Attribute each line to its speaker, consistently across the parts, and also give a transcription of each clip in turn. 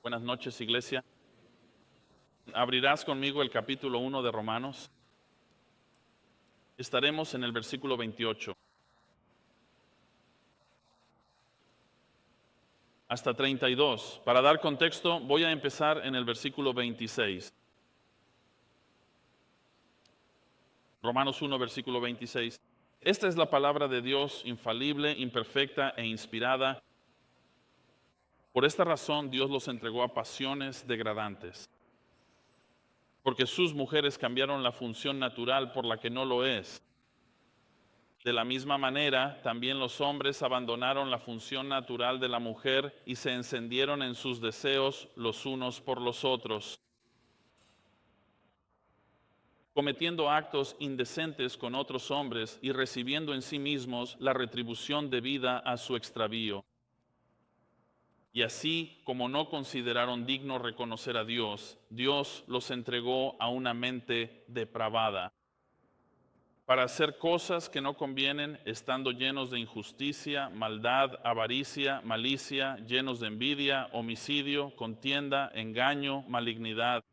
Speaker 1: Buenas noches, iglesia. Abrirás conmigo el capítulo 1 de Romanos. Estaremos en el versículo 28 hasta 32. Para dar contexto, voy a empezar en el versículo 26. Romanos 1, versículo 26. Esta es la palabra de Dios, infalible, imperfecta e inspirada. Por esta razón, Dios los entregó a pasiones degradantes, porque sus mujeres cambiaron la función natural por la que no lo es. De la misma manera, también los hombres abandonaron la función natural de la mujer y se encendieron en sus deseos los unos por los otros, cometiendo actos indecentes con otros hombres y recibiendo en sí mismos la retribución debida a su extravío. Y así como no consideraron digno reconocer a Dios, Dios los entregó a una mente depravada, para hacer cosas que no convienen, estando llenos de injusticia, maldad, avaricia, malicia, llenos de envidia, homicidio, contienda, engaño, malignidad.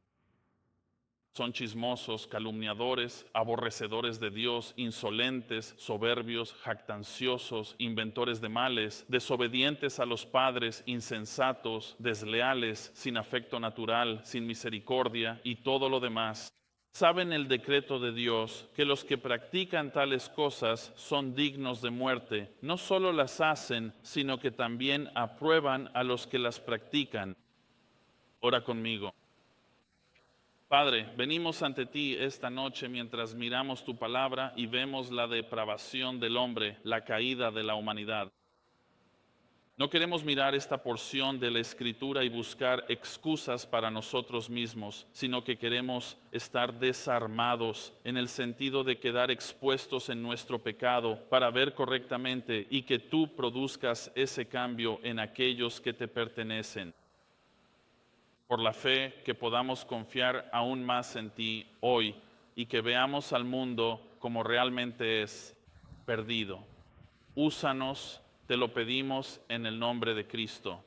Speaker 1: Son chismosos, calumniadores, aborrecedores de Dios, insolentes, soberbios, jactanciosos, inventores de males, desobedientes a los padres, insensatos, desleales, sin afecto natural, sin misericordia y todo lo demás. Saben el decreto de Dios, que los que practican tales cosas son dignos de muerte. No solo las hacen, sino que también aprueban a los que las practican. Ora conmigo. Padre, venimos ante ti esta noche mientras miramos tu palabra y vemos la depravación del hombre, la caída de la humanidad. No queremos mirar esta porción de la Escritura y buscar excusas para nosotros mismos, sino que queremos estar desarmados en el sentido de quedar expuestos en nuestro pecado para ver correctamente y que tú produzcas ese cambio en aquellos que te pertenecen. Por la fe que podamos confiar aún más en ti hoy y que veamos al mundo como realmente es, perdido. Úsanos, te lo pedimos en el nombre de Cristo.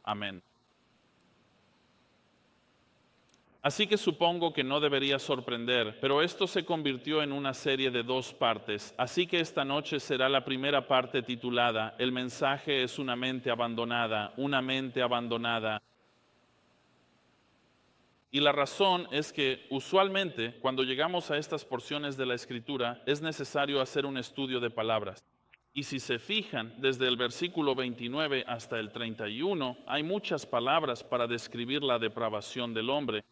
Speaker 1: Amén. Así que supongo que no debería sorprender, pero esto se convirtió en una serie de 2 partes. Así que esta noche será la primera parte titulada El mensaje es una mente abandonada, una mente abandonada. Y la razón es que usualmente cuando llegamos a estas porciones de la Escritura es necesario hacer un estudio de palabras. Y si se fijan, desde el versículo 29 hasta el 31, hay muchas palabras para describir la depravación del hombre.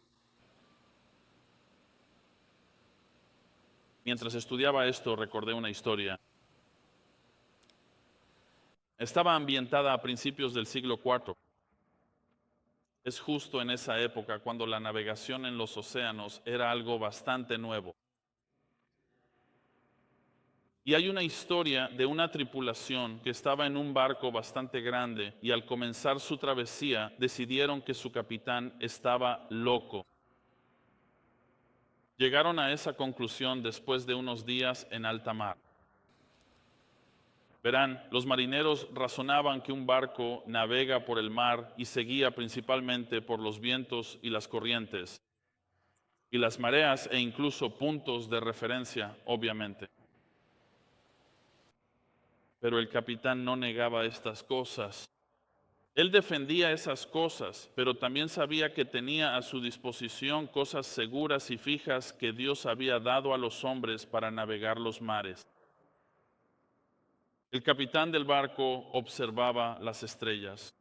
Speaker 1: Mientras estudiaba esto, recordé una historia. Estaba ambientada a principios del siglo IV. Es justo en esa época cuando la navegación en los océanos era algo bastante nuevo. Y hay una historia de una tripulación que estaba en un barco bastante grande y al comenzar su travesía decidieron que su capitán estaba loco. Llegaron a esa conclusión después de unos días en alta mar. Verán, los marineros razonaban que un barco navega por el mar y se guía principalmente por los vientos y las corrientes, y las mareas e incluso puntos de referencia, obviamente. Pero el capitán no negaba estas cosas. Él defendía esas cosas, pero también sabía que tenía a su disposición cosas seguras y fijas que Dios había dado a los hombres para navegar los mares. El capitán del barco observaba las estrellas,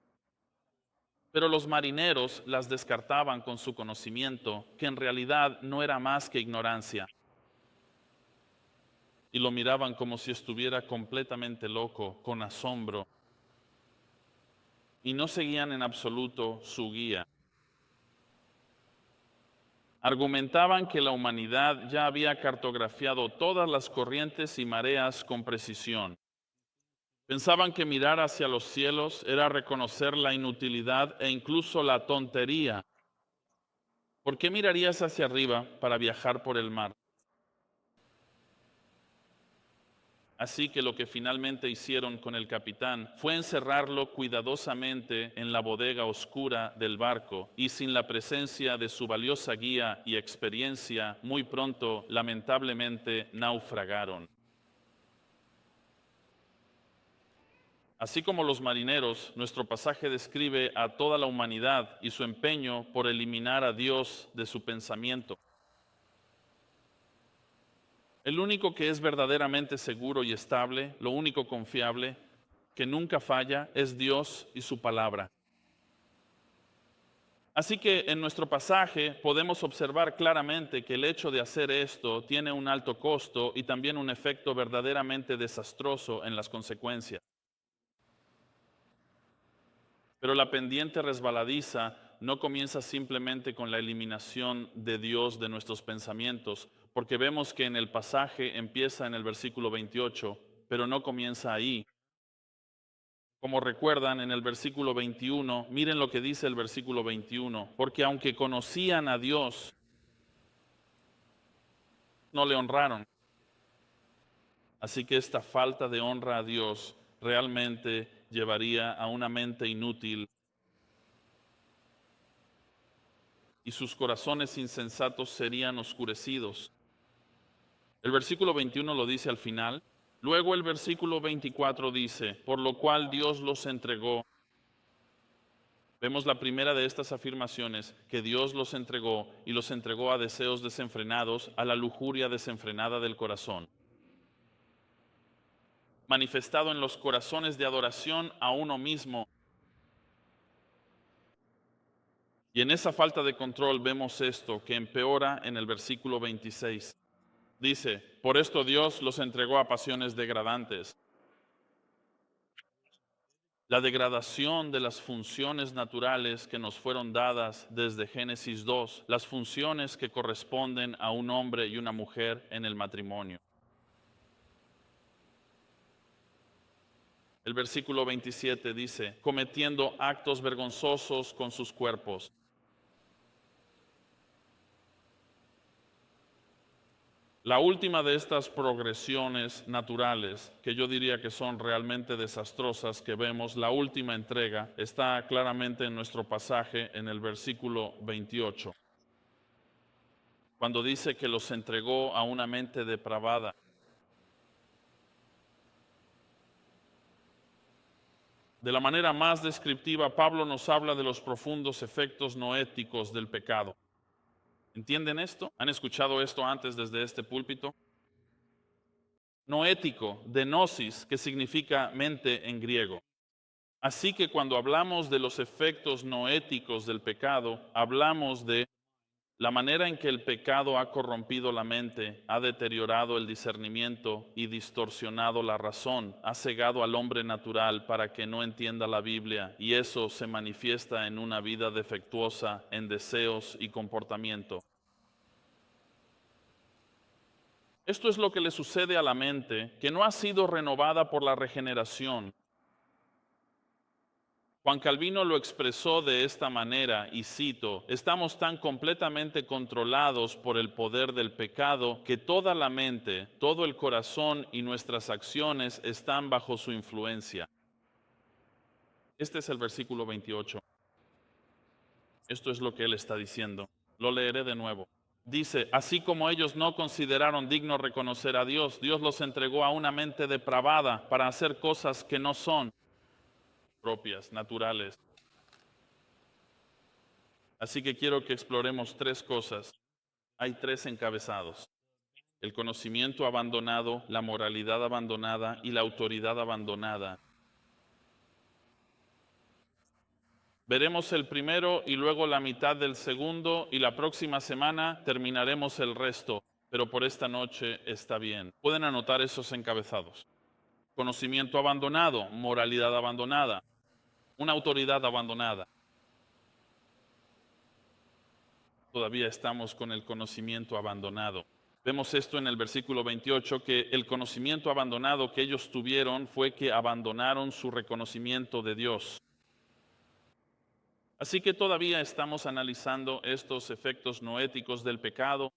Speaker 1: pero los marineros las descartaban con su conocimiento, que en realidad no era más que ignorancia, y lo miraban como si estuviera completamente loco, con asombro, y no seguían en absoluto su guía. Argumentaban que la humanidad ya había cartografiado todas las corrientes y mareas con precisión. Pensaban que mirar hacia los cielos era reconocer la inutilidad e incluso la tontería. ¿Por qué mirarías hacia arriba para viajar por el mar? Así que lo que finalmente hicieron con el capitán fue encerrarlo cuidadosamente en la bodega oscura del barco y sin la presencia de su valiosa guía y experiencia, muy pronto, lamentablemente, naufragaron. Así como los marineros, nuestro pasaje describe a toda la humanidad y su empeño por eliminar a Dios de su pensamiento. El único que es verdaderamente seguro y estable, lo único confiable, que nunca falla, es Dios y su palabra. Así que en nuestro pasaje podemos observar claramente que el hecho de hacer esto tiene un alto costo y también un efecto verdaderamente desastroso en las consecuencias. Pero la pendiente resbaladiza no comienza simplemente con la eliminación de Dios de nuestros pensamientos, porque vemos que en el pasaje empieza en el versículo 28, pero no comienza ahí. Como recuerdan en el versículo 21, miren lo que dice el versículo 21, porque aunque conocían a Dios, no le honraron. Así que esta falta de honra a Dios realmente llevaría a una mente inútil y sus corazones insensatos serían oscurecidos. El versículo 21 lo dice al final. Luego el versículo 24 dice, por lo cual Dios los entregó. Vemos la primera de estas afirmaciones, que Dios los entregó y los entregó a deseos desenfrenados, a la lujuria desenfrenada del corazón. Manifestado en los corazones de adoración a uno mismo. Y en esa falta de control vemos esto, que empeora en el versículo 26. Dice, por esto Dios los entregó a pasiones degradantes. La degradación de las funciones naturales que nos fueron dadas desde Génesis 2, las funciones que corresponden a un hombre y una mujer en el matrimonio. El versículo 27 dice, cometiendo actos vergonzosos con sus cuerpos. La última de estas progresiones naturales, que yo diría que son realmente desastrosas, que vemos, la última entrega, está claramente en nuestro pasaje en el versículo 28, cuando dice que los entregó a una mente depravada. De la manera más descriptiva, Pablo nos habla de los profundos efectos noéticos del pecado. ¿Entienden esto? ¿Han escuchado esto antes desde este púlpito? Noético, de gnosis, que significa mente en griego. Así que cuando hablamos de los efectos noéticos del pecado, hablamos de la manera en que el pecado ha corrompido la mente, ha deteriorado el discernimiento y distorsionado la razón, ha cegado al hombre natural para que no entienda la Biblia, y eso se manifiesta en una vida defectuosa en deseos y comportamiento. Esto es lo que le sucede a la mente que no ha sido renovada por la regeneración. Juan Calvino lo expresó de esta manera, y cito, estamos tan completamente controlados por el poder del pecado que toda la mente, todo el corazón y nuestras acciones están bajo su influencia. Este es el versículo 28. Esto es lo que él está diciendo. Lo leeré de nuevo. Dice, así como ellos no consideraron digno reconocer a Dios, Dios los entregó a una mente depravada para hacer cosas que no son propias, naturales. Así que quiero que exploremos tres cosas. Hay tres encabezados: el conocimiento abandonado, la moralidad abandonada y la autoridad abandonada. Veremos el primero y luego la mitad del segundo, y la próxima semana terminaremos el resto, pero por esta noche está bien. Pueden anotar esos encabezados: conocimiento abandonado, moralidad abandonada, una autoridad abandonada. Todavía estamos con el conocimiento abandonado. Vemos esto en el versículo 28, que el conocimiento abandonado que ellos tuvieron fue que abandonaron su reconocimiento de Dios. Así que todavía estamos analizando estos efectos noéticos del pecado.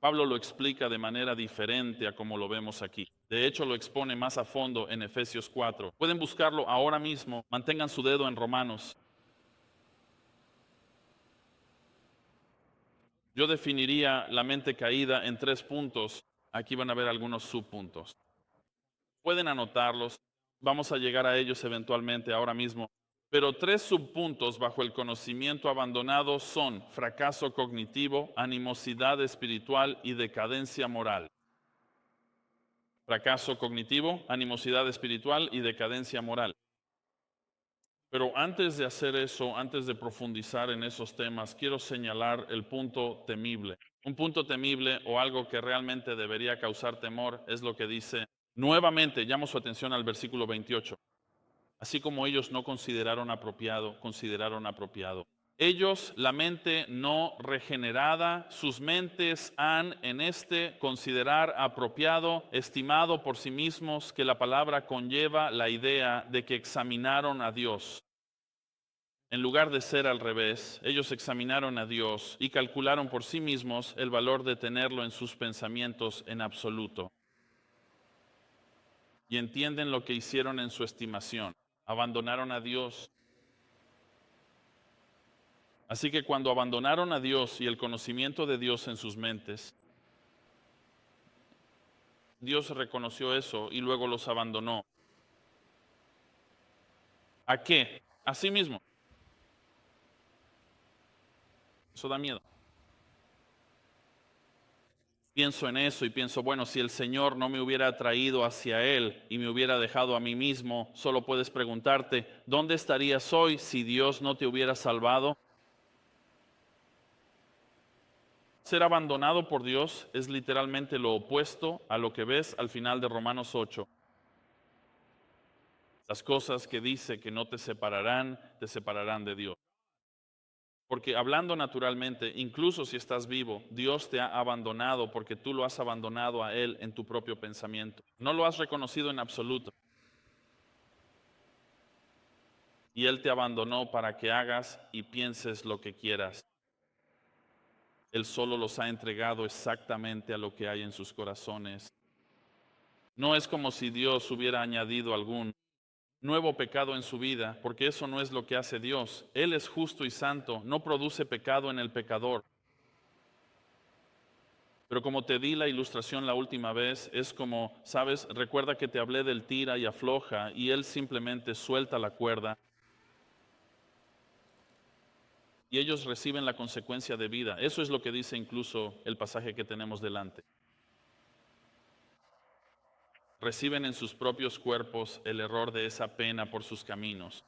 Speaker 1: Pablo lo explica de manera diferente a como lo vemos aquí. De hecho, lo expone más a fondo en Efesios 4. Pueden buscarlo ahora mismo. Mantengan su dedo en Romanos. Yo definiría la mente caída en 3 puntos. Aquí van a ver algunos subpuntos. Pueden anotarlos. Vamos a llegar a ellos eventualmente ahora mismo. Pero 3 subpuntos bajo el conocimiento abandonado son fracaso cognitivo, animosidad espiritual y decadencia moral. Fracaso cognitivo, animosidad espiritual y decadencia moral. Pero antes de hacer eso, antes de profundizar en esos temas, quiero señalar el punto temible. Un punto temible o algo que realmente debería causar temor es lo que dice nuevamente, llamo su atención al versículo 28. Así como ellos no consideraron apropiado, consideraron apropiado. Ellos, la mente no regenerada, sus mentes han en este considerar apropiado, estimado por sí mismos, que la palabra conlleva la idea de que examinaron a Dios. En lugar de ser al revés, ellos examinaron a Dios y calcularon por sí mismos el valor de tenerlo en sus pensamientos en absoluto. Y entienden lo que hicieron en su estimación. Abandonaron a Dios. Así que cuando abandonaron a Dios y el conocimiento de Dios en sus mentes, Dios reconoció eso y luego los abandonó. ¿A qué? A sí mismo. Eso da miedo. Pienso en eso y pienso, bueno, si el Señor no me hubiera traído hacia Él y me hubiera dejado a mí mismo, solo puedes preguntarte, ¿dónde estarías hoy si Dios no te hubiera salvado? Ser abandonado por Dios es literalmente lo opuesto a lo que ves al final de Romanos 8. Las cosas que dice que no te separarán de Dios. Porque hablando naturalmente, incluso si estás vivo, Dios te ha abandonado porque tú lo has abandonado a Él en tu propio pensamiento. No lo has reconocido en absoluto. Y Él te abandonó para que hagas y pienses lo que quieras. Él solo los ha entregado exactamente a lo que hay en sus corazones. No es como si Dios hubiera añadido algún nuevo pecado en su vida, porque eso no es lo que hace Dios. Él es justo y santo, no produce pecado en el pecador. Pero como te di la ilustración la última vez, es como, sabes, recuerda que te hablé del tira y afloja y Él simplemente suelta la cuerda y ellos reciben la consecuencia de vida. Eso es lo que dice incluso el pasaje que tenemos delante. Reciben en sus propios cuerpos el error de esa pena por sus caminos.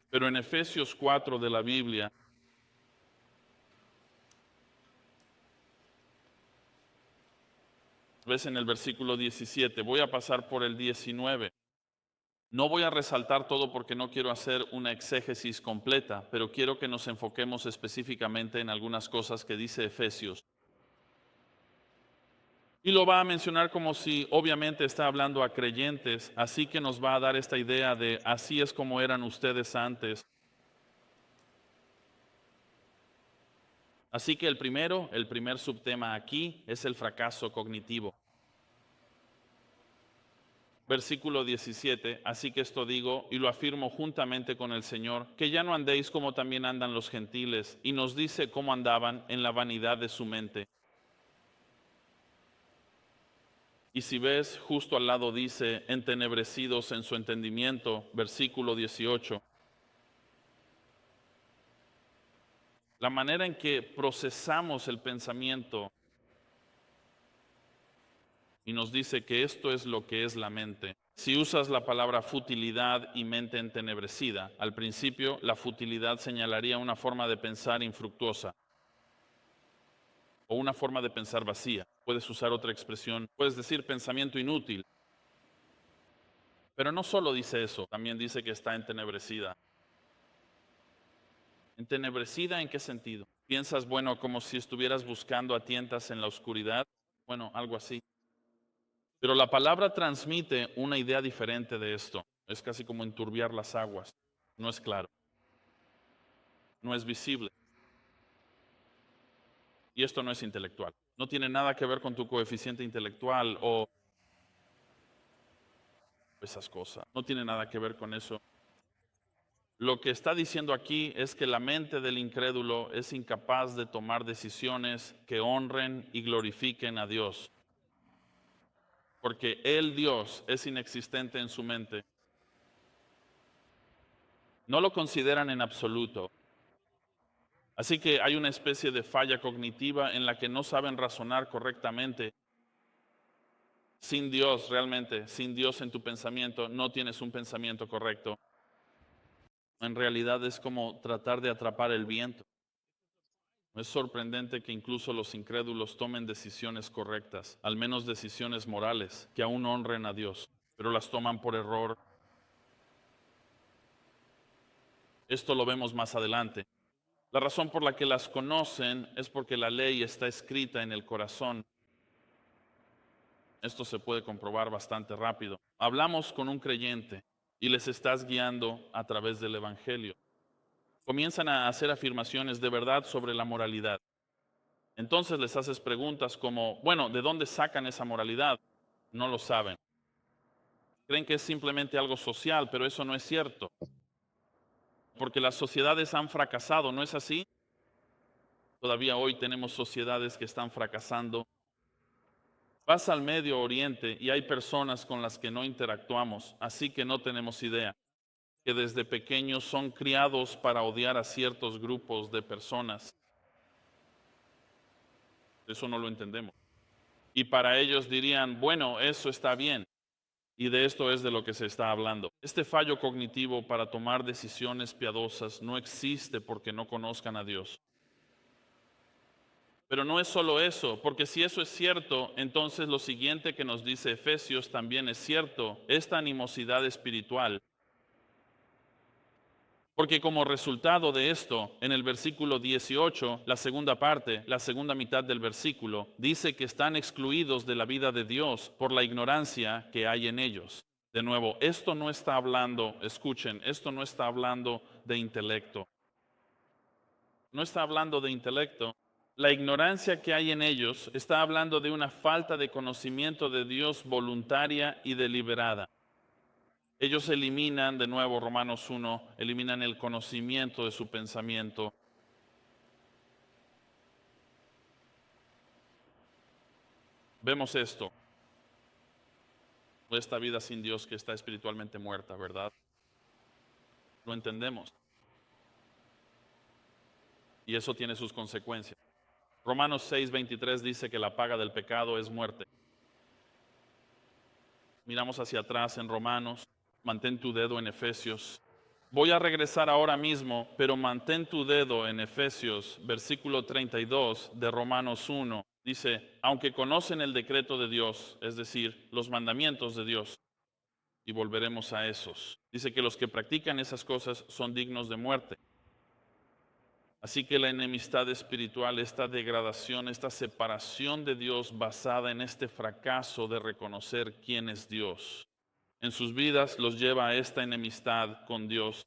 Speaker 1: Pero en Efesios 4 de la Biblia, ves en el versículo 17, voy a pasar por el 19. No voy a resaltar todo porque no quiero hacer una exégesis completa, pero quiero que nos enfoquemos específicamente en algunas cosas que dice Efesios. Y lo va a mencionar como si obviamente está hablando a creyentes, así que nos va a dar esta idea de así es como eran ustedes antes. Así que el primer subtema aquí es el fracaso cognitivo. Versículo 17, así que esto digo y lo afirmo juntamente con el Señor, que ya no andéis como también andan los gentiles, y nos dice cómo andaban en la vanidad de su mente. Y si ves, justo al lado dice, entenebrecidos en su entendimiento, versículo 18. La manera en que procesamos el pensamiento y nos dice que esto es lo que es la mente. Si usas la palabra futilidad y mente entenebrecida, al principio la futilidad señalaría una forma de pensar infructuosa o una forma de pensar vacía. Puedes usar otra expresión, puedes decir pensamiento inútil. Pero no solo dice eso, también dice que está entenebrecida. ¿Entenebrecida en qué sentido? ¿Piensas, bueno, como si estuvieras buscando a tientas en la oscuridad? Bueno, algo así. Pero la palabra transmite una idea diferente de esto. Es casi como enturbiar las aguas. No es claro, no es visible. Y esto no es intelectual. No tiene nada que ver con tu coeficiente intelectual o esas cosas. No tiene nada que ver con eso. Lo que está diciendo aquí es que la mente del incrédulo es incapaz de tomar decisiones que honren y glorifiquen a Dios, porque el Dios es inexistente en su mente. No lo consideran en absoluto. Así que hay una especie de falla cognitiva en la que no saben razonar correctamente. Sin Dios, realmente, sin Dios en tu pensamiento, no tienes un pensamiento correcto. En realidad es como tratar de atrapar el viento. Es sorprendente que incluso los incrédulos tomen decisiones correctas, al menos decisiones morales, que aún honren a Dios, pero las toman por error. Esto lo vemos más adelante. La razón por la que las conocen es porque la ley está escrita en el corazón. Esto se puede comprobar bastante rápido. Hablamos con un creyente y les estás guiando a través del Evangelio. Comienzan a hacer afirmaciones de verdad sobre la moralidad. Entonces les haces preguntas como, bueno, ¿de dónde sacan esa moralidad? No lo saben. Creen que es simplemente algo social, pero eso no es cierto. Porque las sociedades han fracasado, ¿no es así? Todavía hoy tenemos sociedades que están fracasando. Vas al Medio Oriente y hay personas con las que no interactuamos, así que no tenemos idea, que desde pequeños son criados para odiar a ciertos grupos de personas. Eso no lo entendemos. Y para ellos dirían, bueno, eso está bien. Y de esto es de lo que se está hablando. Este fallo cognitivo para tomar decisiones piadosas no existe porque no conozcan a Dios. Pero no es solo eso, porque si eso es cierto, entonces lo siguiente que nos dice Efesios también es cierto, esta animosidad espiritual. Porque como resultado de esto, en el versículo 18, la segunda parte, la segunda mitad del versículo, dice que están excluidos de la vida de Dios por la ignorancia que hay en ellos. De nuevo, esto no está hablando, escuchen, esto no está hablando de intelecto. No está hablando de intelecto. La ignorancia que hay en ellos está hablando de una falta de conocimiento de Dios voluntaria y deliberada. Ellos eliminan, de nuevo Romanos 1, eliminan el conocimiento de su pensamiento. Vemos esto, esta vida sin Dios que está espiritualmente muerta, ¿verdad? Lo entendemos. Y eso tiene sus consecuencias. Romanos 6:23 dice que la paga del pecado es muerte. Miramos hacia atrás en Romanos, mantén tu dedo en Efesios. Voy a regresar ahora mismo, pero mantén tu dedo en Efesios, versículo 32 de Romanos 1. Dice, aunque conocen el decreto de Dios, es decir, los mandamientos de Dios, y volveremos a esos. Dice que los que practican esas cosas son dignos de muerte. Así que la enemistad espiritual, esta degradación, esta separación de Dios basada en este fracaso de reconocer quién es Dios, en sus vidas los lleva a esta enemistad con Dios.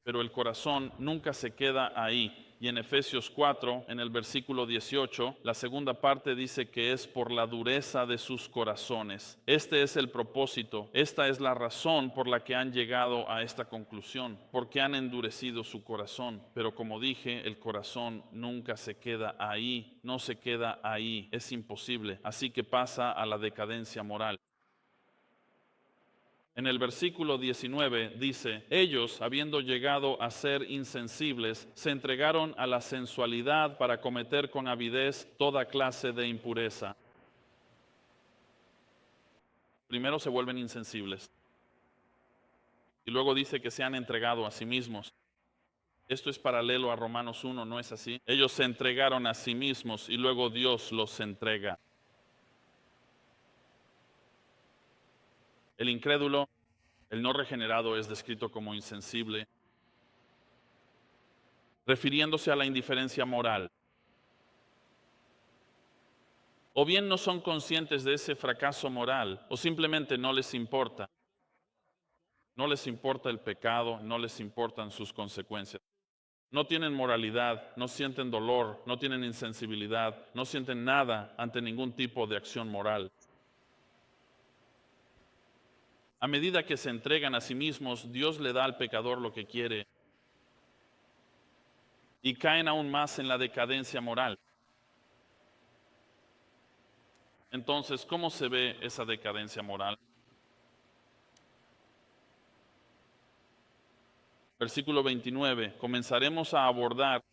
Speaker 1: Pero el corazón nunca se queda ahí. Y en Efesios 4, en el versículo 18, la segunda parte dice que es por la dureza de sus corazones. Este es el propósito, esta es la razón por la que han llegado a esta conclusión, porque han endurecido su corazón. Pero como dije, el corazón nunca se queda ahí, no se queda ahí, es imposible. Así que pasa a la decadencia moral. En el versículo 19 dice, ellos, habiendo llegado a ser insensibles, se entregaron a la sensualidad para cometer con avidez toda clase de impureza. Primero se vuelven insensibles y luego dice que se han entregado a sí mismos. Esto es paralelo a Romanos 1, ¿no es así? Ellos se entregaron a sí mismos y luego Dios los entrega. El incrédulo, el no regenerado, es descrito como insensible, refiriéndose a la indiferencia moral. O bien no son conscientes de ese fracaso moral, o simplemente no les importa. No les importa el pecado, no les importan sus consecuencias. No tienen moralidad, no sienten dolor, no tienen insensibilidad, no sienten nada ante ningún tipo de acción moral. A medida que se entregan a sí mismos, Dios le da al pecador lo que quiere y caen aún más en la decadencia moral. Entonces, ¿cómo se ve esa decadencia moral? Versículo 29, comenzaremos a abordar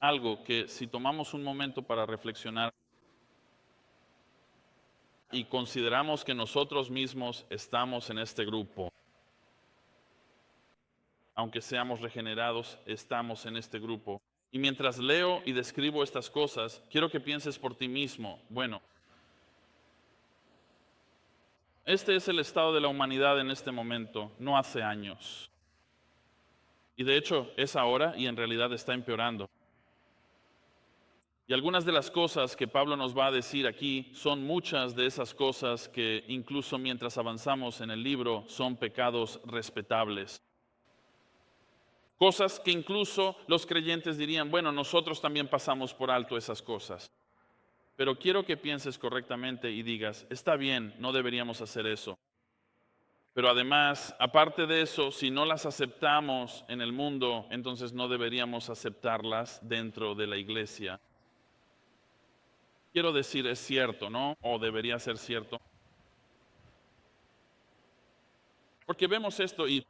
Speaker 1: algo que si tomamos un momento para reflexionar y consideramos que nosotros mismos estamos en este grupo, aunque seamos regenerados, estamos en este grupo. Y mientras leo y describo estas cosas, quiero que pienses por ti mismo, bueno, este es el estado de la humanidad en este momento, no hace años. Y de hecho es ahora y en realidad está empeorando. Y algunas de las cosas que Pablo nos va a decir aquí son muchas de esas cosas que incluso mientras avanzamos en el libro son pecados respetables. Cosas que incluso los creyentes dirían, bueno, nosotros también pasamos por alto esas cosas. Pero quiero que pienses correctamente y digas, está bien, no deberíamos hacer eso. Pero además, aparte de eso, si no las aceptamos en el mundo, entonces no deberíamos aceptarlas dentro de la iglesia. Quiero decir, es cierto, ¿no? O debería ser cierto. Porque vemos esto y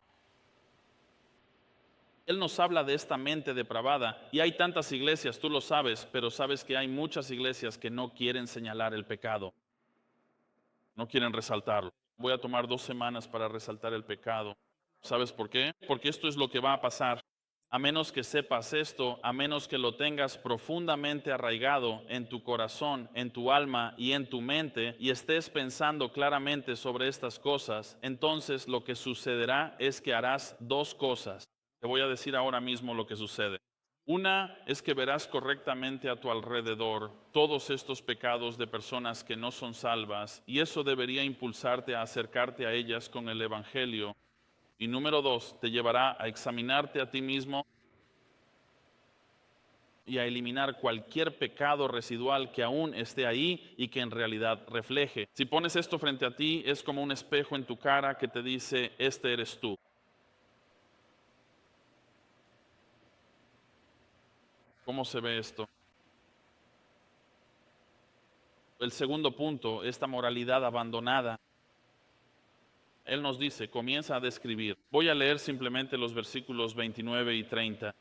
Speaker 1: Él nos habla de esta mente depravada. Y hay tantas iglesias, tú lo sabes, pero sabes que hay muchas iglesias que no quieren señalar el pecado. No quieren resaltarlo. Voy a tomar 2 semanas para resaltar el pecado. ¿Sabes por qué? Porque esto es lo que va a pasar. A menos que sepas esto, a menos que lo tengas profundamente arraigado en tu corazón, en tu alma y en tu mente, y estés pensando claramente sobre estas cosas, entonces lo que sucederá es que harás 2 cosas. Te voy a decir ahora mismo lo que sucede. Una es que verás correctamente a tu alrededor todos estos pecados de personas que no son salvas, y eso debería impulsarte a acercarte a ellas con el Evangelio. Y número 2, te llevará a examinarte a ti mismo y a eliminar cualquier pecado residual que aún esté ahí y que en realidad refleje. Si pones esto frente a ti, es como un espejo en tu cara que te dice, este eres tú. ¿Cómo se ve esto? El segundo punto, esta moralidad abandonada. Él nos dice, comienza a describir. Voy a leer simplemente los versículos 29 y 30.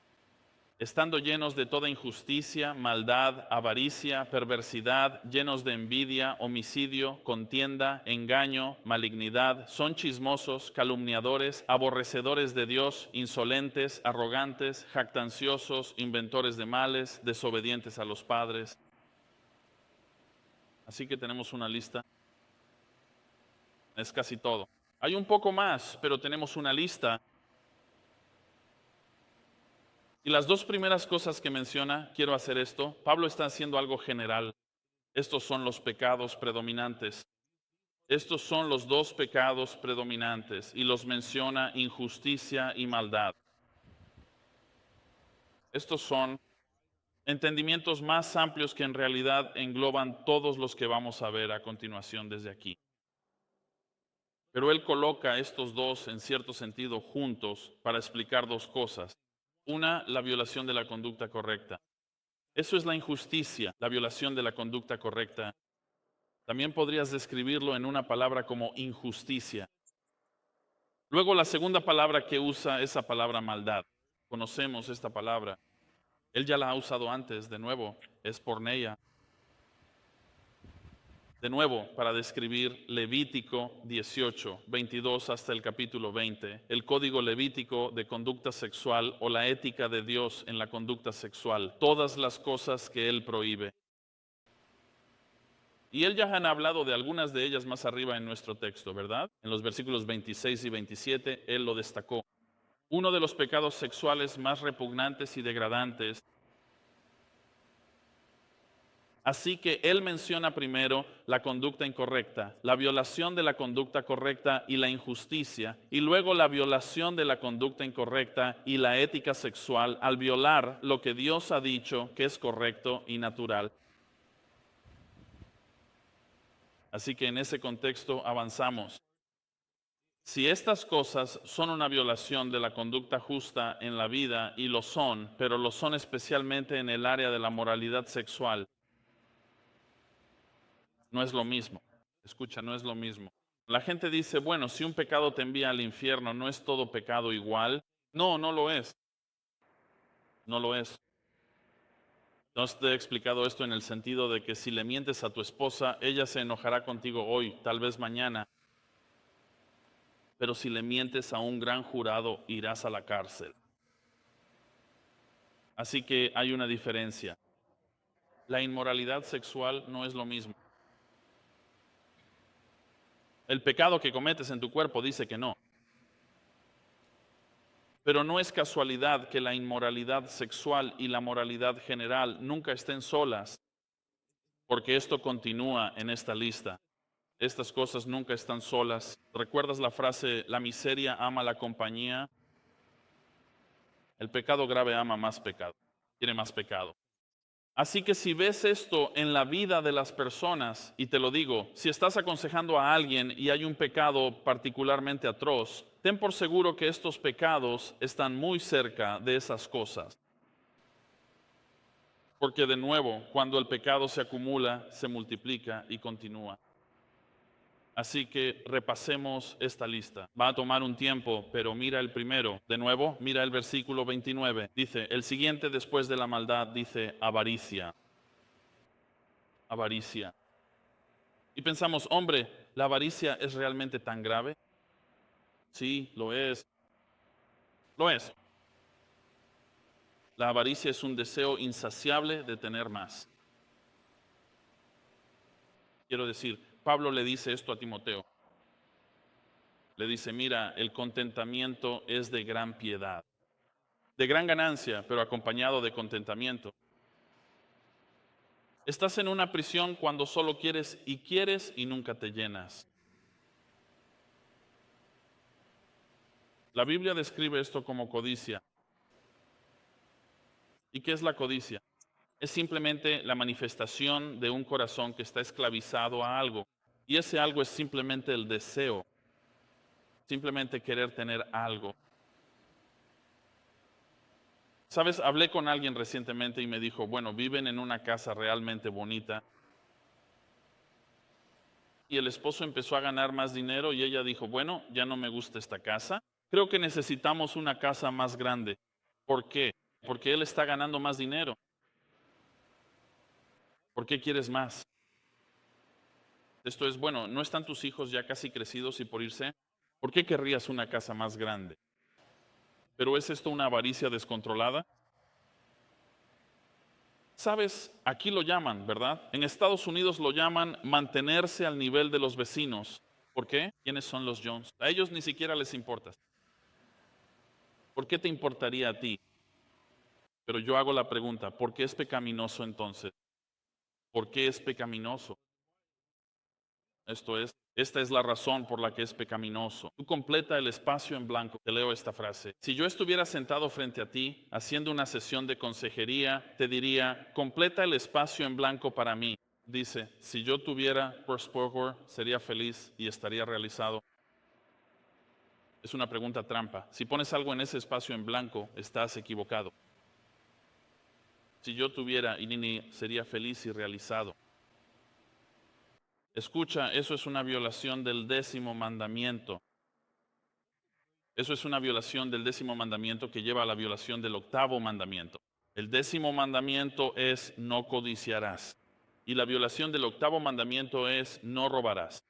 Speaker 1: Estando llenos de toda injusticia, maldad, avaricia, perversidad, llenos de envidia, homicidio, contienda, engaño, malignidad, son chismosos, calumniadores, aborrecedores de Dios, insolentes, arrogantes, jactanciosos, inventores de males, desobedientes a los padres. Así que tenemos una lista. Es casi todo. Hay un poco más, pero tenemos una lista. Y las 2 primeras cosas que menciona, quiero hacer esto. Pablo está haciendo algo general. Estos son los pecados predominantes. Estos son los 2 pecados predominantes y los menciona injusticia y maldad. Estos son entendimientos más amplios que en realidad engloban todos los que vamos a ver a continuación desde aquí. Pero él coloca estos 2 en cierto sentido juntos para explicar 2 cosas. Una, la violación de la conducta correcta. Eso es la injusticia, la violación de la conducta correcta. También podrías describirlo en una palabra como injusticia. Luego la segunda palabra que usa es la palabra maldad. Conocemos esta palabra. Él ya la ha usado antes, de nuevo, es porneia. De nuevo, para describir Levítico 18, 22 hasta el capítulo 20, el código levítico de conducta sexual o la ética de Dios en la conducta sexual, todas las cosas que Él prohíbe. Y Él ya han hablado de algunas de ellas más arriba en nuestro texto, ¿verdad? En los versículos 26 y 27, Él lo destacó. Uno de los pecados sexuales más repugnantes y degradantes Así que él menciona primero la conducta incorrecta, la violación de la conducta correcta y la injusticia, y luego la violación de la conducta incorrecta y la ética sexual al violar lo que Dios ha dicho que es correcto y natural. Así que en ese contexto avanzamos. Si estas cosas son una violación de la conducta justa en la vida, y lo son, pero lo son especialmente en el área de la moralidad sexual, no es lo mismo. Escucha, no es lo mismo. La gente dice, bueno, si un pecado te envía al infierno, ¿no es todo pecado igual? No, no lo es. No lo es. No te he explicado esto en el sentido de que si le mientes a tu esposa, ella se enojará contigo hoy, tal vez mañana. Pero si le mientes a un gran jurado, irás a la cárcel. Así que hay una diferencia. La inmoralidad sexual no es lo mismo. El pecado que cometes en tu cuerpo dice que no. Pero no es casualidad que la inmoralidad sexual y la moralidad general nunca estén solas, porque esto continúa en esta lista. Estas cosas nunca están solas. ¿Recuerdas la frase, la miseria ama la compañía? El pecado grave ama más pecado, quiere más pecado. Así que si ves esto en la vida de las personas, y te lo digo, si estás aconsejando a alguien y hay un pecado particularmente atroz, ten por seguro que estos pecados están muy cerca de esas cosas. Porque de nuevo, cuando el pecado se acumula, se multiplica y continúa. Así que repasemos esta lista. Va a tomar un tiempo, pero mira el primero. De nuevo, mira el versículo 29. Dice, el siguiente después de la maldad dice avaricia. Avaricia. Y pensamos, hombre, ¿la avaricia es realmente tan grave? Sí, lo es. Lo es. La avaricia es un deseo insaciable de tener más. Quiero decir, Pablo le dice esto a Timoteo. Le dice, mira, el contentamiento es de gran piedad, de gran ganancia, pero acompañado de contentamiento. Estás en una prisión cuando solo quieres y nunca te llenas. La Biblia describe esto como codicia. ¿Y qué es la codicia? Es simplemente la manifestación de un corazón que está esclavizado a algo. Y ese algo es simplemente el deseo, simplemente querer tener algo. Sabes, hablé con alguien recientemente y me dijo, bueno, viven en una casa realmente bonita. Y el esposo empezó a ganar más dinero y ella dijo, bueno, ya no me gusta esta casa. Creo que necesitamos una casa más grande. ¿Por qué? Porque él está ganando más dinero. ¿Por qué quieres más? Esto es, bueno, ¿no están tus hijos ya casi crecidos y por irse? ¿Por qué querrías una casa más grande? ¿Pero es esto una avaricia descontrolada? Sabes, aquí lo llaman, ¿verdad? En Estados Unidos lo llaman mantenerse al nivel de los vecinos. ¿Por qué? ¿Quiénes son los Jones? A ellos ni siquiera les importas. ¿Por qué te importaría a ti? Pero yo hago la pregunta, ¿por qué es pecaminoso entonces? ¿Por qué es pecaminoso? Esto es, esta es la razón por la que es pecaminoso. Tú completa el espacio en blanco. Te leo esta frase. Si yo estuviera sentado frente a ti haciendo una sesión de consejería, te diría, completa el espacio en blanco para mí. Dice, si yo tuviera Prospero, sería feliz y estaría realizado. Es una pregunta trampa. Si pones algo en ese espacio en blanco, estás equivocado. Si yo tuviera Inini, sería feliz y realizado. Escucha, eso es una violación del 10º mandamiento. Eso es una violación del 10º mandamiento que lleva a la violación del 8º mandamiento. El 10º mandamiento es no codiciarás. Y la violación del 8º mandamiento es no robarás.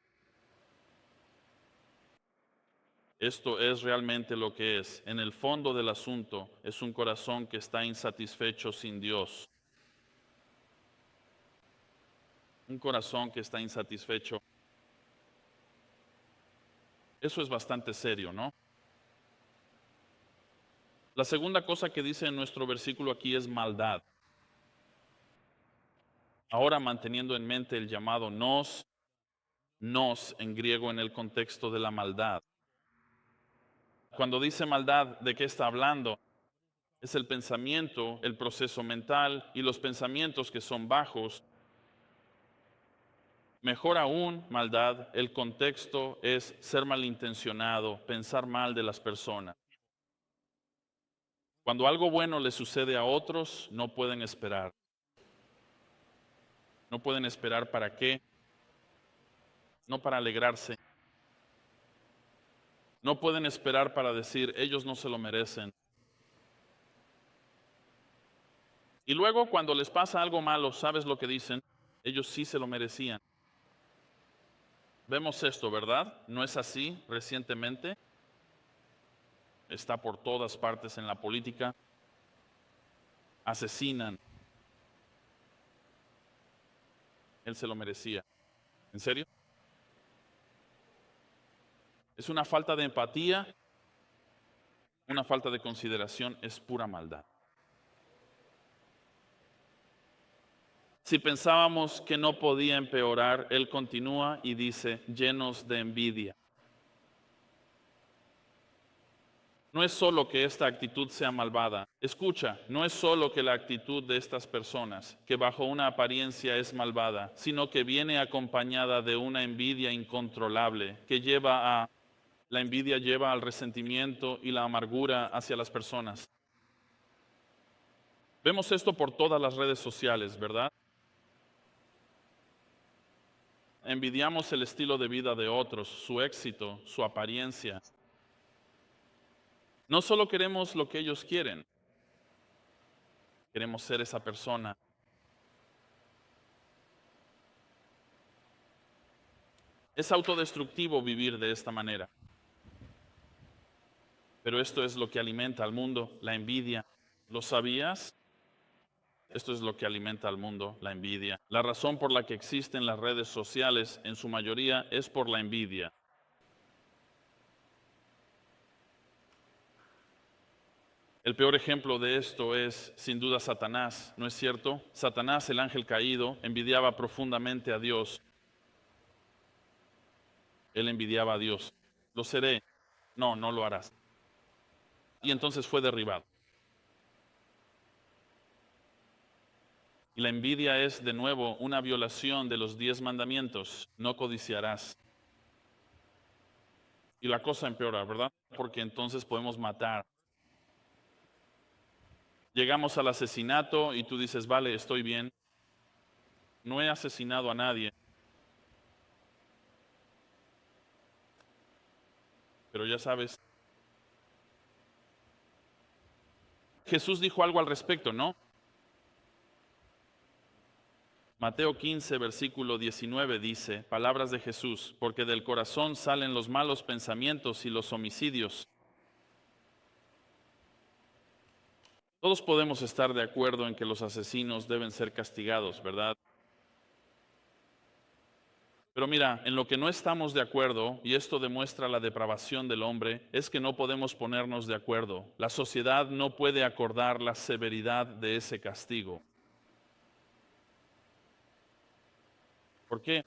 Speaker 1: Esto es realmente lo que es. En el fondo del asunto es un corazón que está insatisfecho sin Dios. Un corazón que está insatisfecho. Eso es bastante serio, ¿no? La segunda cosa que dice en nuestro versículo aquí es maldad. Ahora manteniendo en mente el llamado nos en griego en el contexto de la maldad. Cuando dice maldad, ¿de qué está hablando? Es el pensamiento, el proceso mental y los pensamientos que son bajos. Mejor aún, maldad, el contexto es ser malintencionado, pensar mal de las personas. Cuando algo bueno le sucede a otros, no pueden esperar. No pueden esperar para qué, no para alegrarse. No pueden esperar para decir, ellos no se lo merecen. Y luego cuando les pasa algo malo, ¿sabes lo que dicen? Ellos sí se lo merecían. Vemos esto, ¿verdad? ¿No es así recientemente? Está por todas partes en la política. Asesinan. Él se lo merecía. ¿En serio? Es una falta de empatía, una falta de consideración, es pura maldad. Si pensábamos que no podía empeorar, él continúa y dice, llenos de envidia. No es solo que esta actitud sea malvada. Escucha, no es solo que la actitud de estas personas, que bajo una apariencia es malvada, sino que viene acompañada de una envidia incontrolable, que la envidia lleva al resentimiento y la amargura hacia las personas. Vemos esto por todas las redes sociales, ¿verdad? Envidiamos el estilo de vida de otros, su éxito, su apariencia. No solo queremos lo que ellos quieren, queremos ser esa persona. Es autodestructivo vivir de esta manera, pero esto es lo que alimenta al mundo, la envidia. ¿Lo sabías? Esto es lo que alimenta al mundo, la envidia. La razón por la que existen las redes sociales, en su mayoría, es por la envidia. El peor ejemplo de esto es, sin duda, Satanás, ¿no es cierto? Satanás, el ángel caído, envidiaba profundamente a Dios. Él envidiaba a Dios. Lo seré. No, no lo harás. Y entonces fue derribado. Y la envidia es, de nuevo, una violación de los 10 mandamientos. No codiciarás. Y la cosa empeora, ¿verdad? Porque entonces podemos matar. Llegamos al asesinato y tú dices, vale, estoy bien. No he asesinado a nadie. Pero ya sabes, Jesús dijo algo al respecto, ¿no? Mateo 15, versículo 19 dice, palabras de Jesús, porque del corazón salen los malos pensamientos y los homicidios. Todos podemos estar de acuerdo en que los asesinos deben ser castigados, ¿verdad? Pero mira, en lo que no estamos de acuerdo, y esto demuestra la depravación del hombre, es que no podemos ponernos de acuerdo. La sociedad no puede acordar la severidad de ese castigo. ¿Por qué?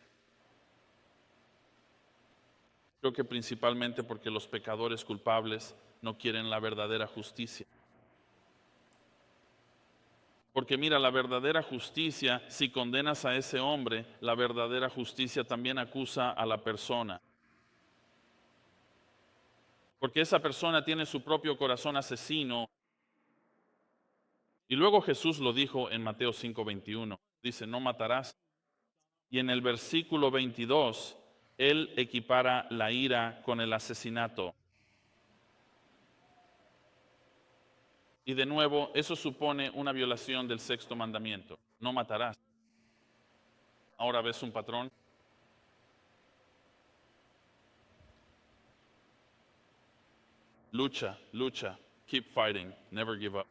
Speaker 1: Creo que principalmente porque los pecadores culpables no quieren la verdadera justicia. Porque mira, la verdadera justicia, si condenas a ese hombre, la verdadera justicia también acusa a la persona. Porque esa persona tiene su propio corazón asesino. Y luego Jesús lo dijo en Mateo 5:21. Dice, no matarás. Y en el versículo 22, él equipara la ira con el asesinato. Y de nuevo, eso supone una violación del sexto mandamiento. No matarás. Ahora ves un patrón. Lucha, lucha. Keep fighting. Never give up.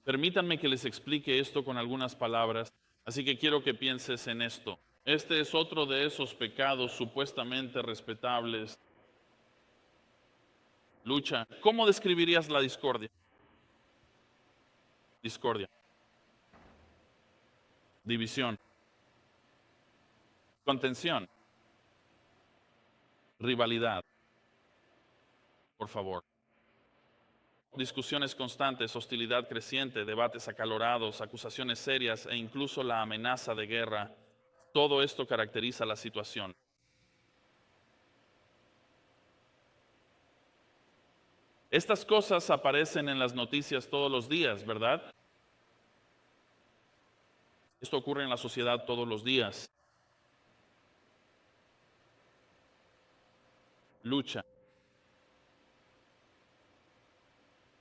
Speaker 1: Permítanme que les explique esto con algunas palabras, así que quiero que pienses en esto. Este es otro de esos pecados supuestamente respetables. Lucha. ¿Cómo describirías la discordia? Discordia. división, contención, rivalidad, por favor. Discusiones constantes, hostilidad creciente, debates acalorados, acusaciones serias e incluso la amenaza de guerra. Todo esto caracteriza la situación. Estas cosas aparecen en las noticias todos los días, ¿verdad? Esto ocurre en la sociedad todos los días. Lucha.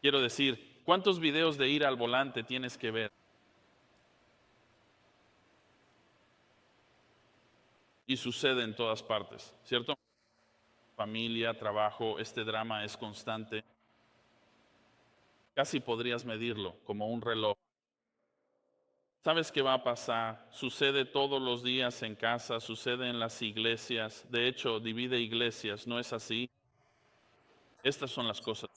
Speaker 1: Quiero decir, ¿cuántos videos de ir al volante tienes que ver? Y sucede en todas partes, ¿cierto? Familia, trabajo, este drama es constante. Casi podrías medirlo como un reloj. ¿Sabes qué va a pasar? Sucede todos los días en casa, sucede en las iglesias. De hecho, divide iglesias, ¿no es así? Estas son las cosas.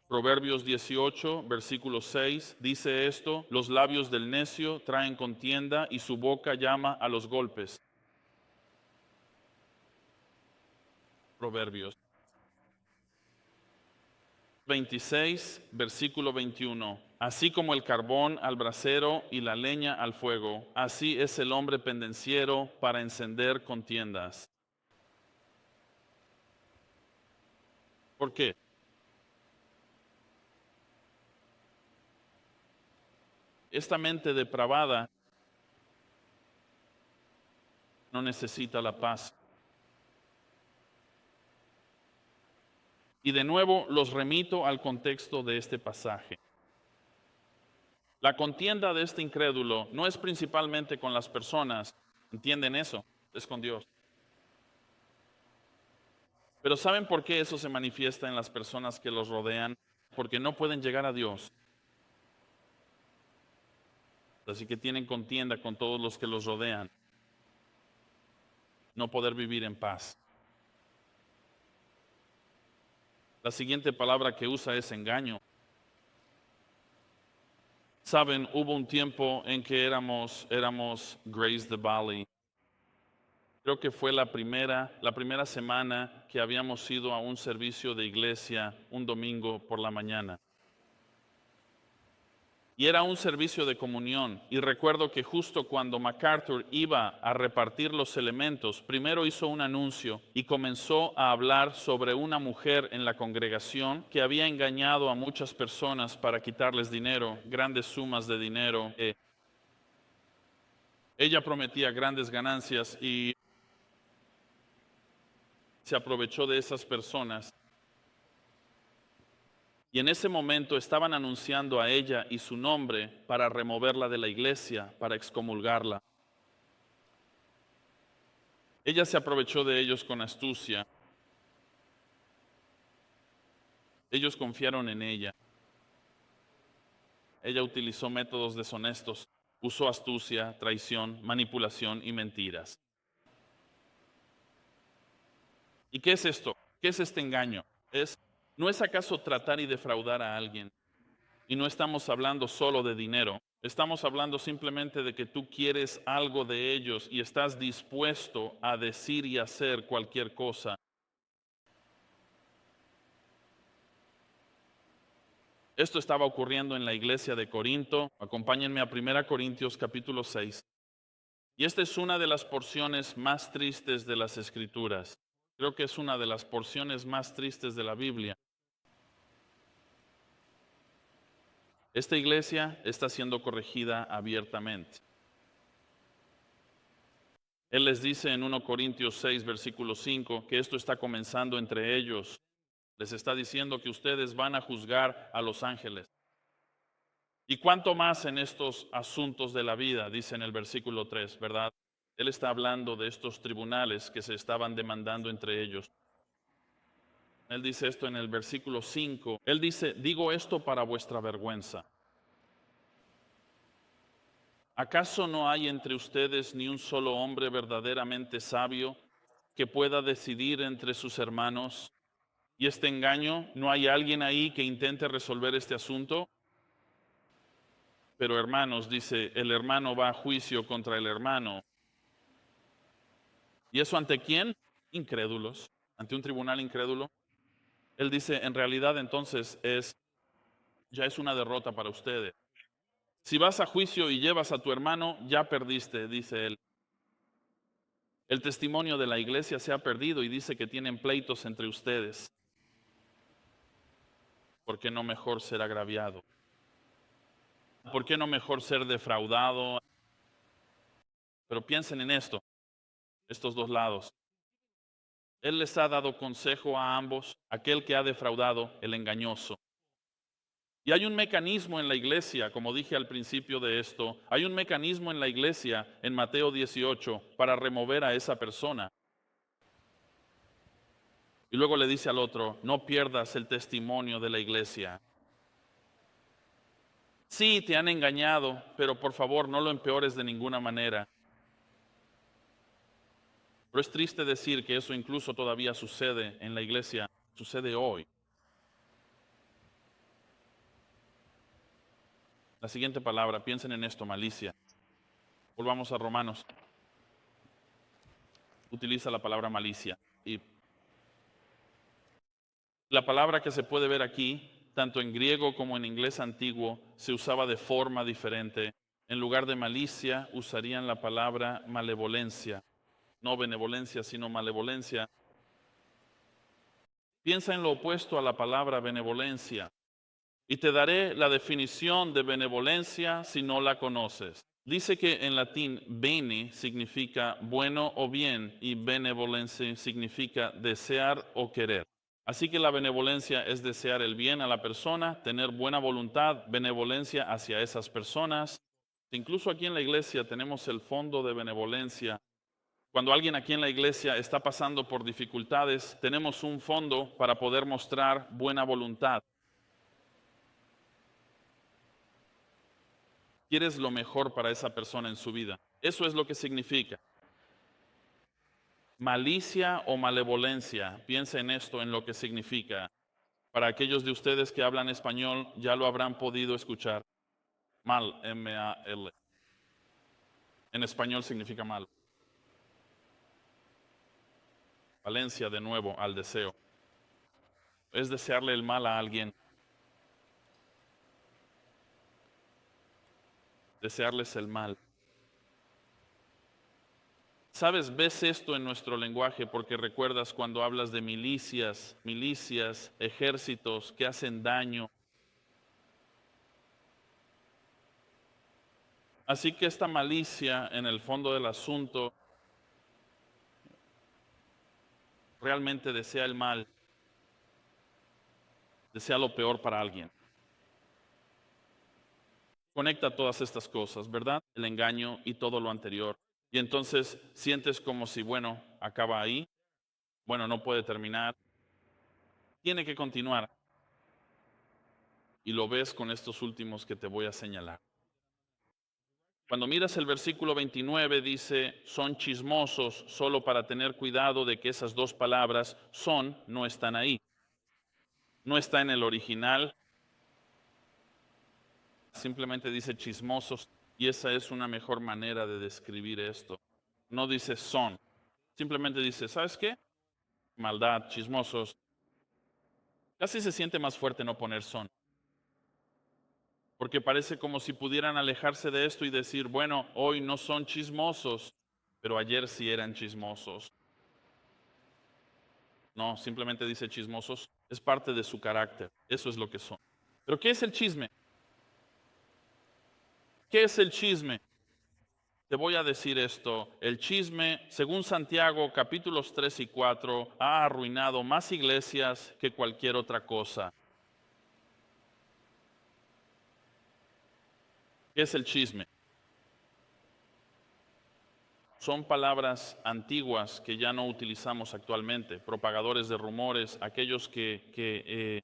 Speaker 1: Proverbios 18, versículo 6, dice esto: los labios del necio traen contienda y su boca llama a los golpes. Proverbios 26, versículo 21. Así como el carbón al brasero y la leña al fuego, así es el hombre pendenciero para encender contiendas. ¿Por qué? Esta mente depravada no necesita la paz. Y de nuevo los remito al contexto de este pasaje. La contienda de este incrédulo no es principalmente con las personas, ¿entienden eso? Es con Dios. Pero ¿saben por qué eso se manifiesta en las personas que los rodean? Porque no pueden llegar a Dios. Así que tienen contienda con todos los que los rodean. No poder vivir en paz. La siguiente palabra que usa es engaño. Saben, hubo un tiempo en que éramos Grace the Valley. Creo que fue la primera semana que habíamos ido a un servicio de iglesia un domingo por la mañana. Y era un servicio de comunión. Y recuerdo que justo cuando MacArthur iba a repartir los elementos, primero hizo un anuncio y comenzó a hablar sobre una mujer en la congregación que había engañado a muchas personas para quitarles dinero, grandes sumas de dinero. Ella prometía grandes ganancias y se aprovechó de esas personas. Y en ese momento estaban anunciando a ella y su nombre para removerla de la iglesia, para excomulgarla. Ella se aprovechó de ellos con astucia. Ellos confiaron en ella. Ella utilizó métodos deshonestos, usó astucia, traición, manipulación y mentiras. ¿Y qué es esto? ¿Qué es este engaño? ¿No es acaso tratar y defraudar a alguien? Y no estamos hablando solo de dinero. Estamos hablando simplemente de que tú quieres algo de ellos y estás dispuesto a decir y hacer cualquier cosa. Esto estaba ocurriendo en la iglesia de Corinto. Acompáñenme a 1 Corintios capítulo 6. Y esta es una de las porciones más tristes de las Escrituras. Creo que es una de las porciones más tristes de la Biblia. Esta iglesia está siendo corregida abiertamente. Él les dice en 1 Corintios 6, versículo 5, que esto está comenzando entre ellos. Les está diciendo que ustedes van a juzgar a los ángeles. Y cuánto más en estos asuntos de la vida, dice en el versículo 3, ¿verdad? Él está hablando de estos tribunales que se estaban demandando entre ellos. Él dice esto en el versículo 5. Él dice, digo esto para vuestra vergüenza. ¿Acaso no hay entre ustedes ni un solo hombre verdaderamente sabio que pueda decidir entre sus hermanos? ¿Y este engaño, no hay alguien ahí que intente resolver este asunto? Pero hermanos, dice, el hermano va a juicio contra el hermano. ¿Y eso ante quién? Incrédulos. Ante un tribunal incrédulo. Él dice, en realidad entonces ya es una derrota para ustedes. Si vas a juicio y llevas a tu hermano, ya perdiste, dice él. El testimonio de la iglesia se ha perdido y dice que tienen pleitos entre ustedes. ¿Por qué no mejor ser agraviado? ¿Por qué no mejor ser defraudado? Pero piensen en esto, estos dos lados. Él les ha dado consejo a ambos, aquel que ha defraudado, el engañoso. Y hay un mecanismo en la iglesia, como dije al principio de esto, hay un mecanismo en la iglesia en Mateo 18 para remover a esa persona. Y luego le dice al otro, no pierdas el testimonio de la iglesia. Sí, te han engañado, pero por favor no lo empeores de ninguna manera. Pero es triste decir que eso incluso todavía sucede en la iglesia, sucede hoy. La siguiente palabra, piensen en esto, malicia. Volvamos a Romanos. Utiliza la palabra malicia. Y la palabra que se puede ver aquí, tanto en griego como en inglés antiguo, se usaba de forma diferente. En lugar de malicia, usarían la palabra malevolencia. No benevolencia, sino malevolencia. Piensa en lo opuesto a la palabra benevolencia. Y te daré la definición de benevolencia si no la conoces. Dice que en latín bene significa bueno o bien y benevolencia significa desear o querer. Así que la benevolencia es desear el bien a la persona, tener buena voluntad, benevolencia hacia esas personas. Incluso aquí en la iglesia tenemos el fondo de benevolencia. Cuando alguien aquí en la iglesia está pasando por dificultades, tenemos un fondo para poder mostrar buena voluntad. Quieres lo mejor para esa persona en su vida. Eso es lo que significa. Malicia o malevolencia, piensa en esto, en lo que significa. Para aquellos de ustedes que hablan español, ya lo habrán podido escuchar. Mal, M-A-L. En español significa mal. Valencia, de nuevo, al deseo. Es desearle el mal a alguien. Desearles el mal. ¿Sabes? Ves esto en nuestro lenguaje porque recuerdas cuando hablas de milicias, ejércitos que hacen daño. Así que esta malicia, en el fondo del asunto, realmente desea el mal, desea lo peor para alguien. Conecta todas estas cosas, ¿verdad? El engaño y todo lo anterior. Y entonces sientes como si, bueno, acaba ahí, bueno, no puede terminar, tiene que continuar. Y lo ves con estos últimos que te voy a señalar. Cuando miras el versículo 29 dice, son chismosos, solo para tener cuidado de que esas dos palabras son no están ahí. No está en el original, simplemente dice chismosos y esa es una mejor manera de describir esto. No dice son, simplemente dice, ¿sabes qué? Maldad, chismosos. Casi se siente más fuerte no poner son, porque parece como si pudieran alejarse de esto y decir, bueno, hoy no son chismosos, pero ayer sí eran chismosos. No, simplemente dice chismosos, es parte de su carácter, eso es lo que son. Pero ¿qué es el chisme? ¿Qué es el chisme? Te voy a decir esto, el chisme, según Santiago capítulos 3 y 4, ha arruinado más iglesias que cualquier otra cosa. ¿Qué es el chisme? Son palabras antiguas que ya no utilizamos actualmente, propagadores de rumores, aquellos que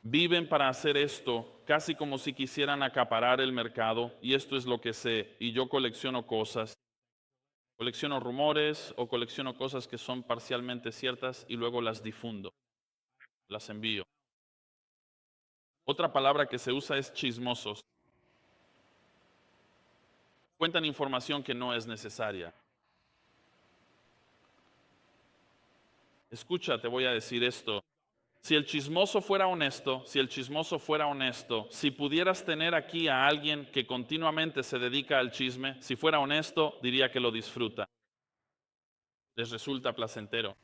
Speaker 1: viven para hacer esto casi como si quisieran acaparar el mercado, y esto es lo que sé, y yo colecciono cosas, colecciono rumores o colecciono cosas que son parcialmente ciertas y luego las difundo, las envío. Otra palabra que se usa es chismosos. Cuentan información que no es necesaria. Escucha, te voy a decir esto. Si el chismoso fuera honesto, si pudieras tener aquí a alguien que continuamente se dedica al chisme, si fuera honesto, diría que lo disfruta. Les resulta placentero.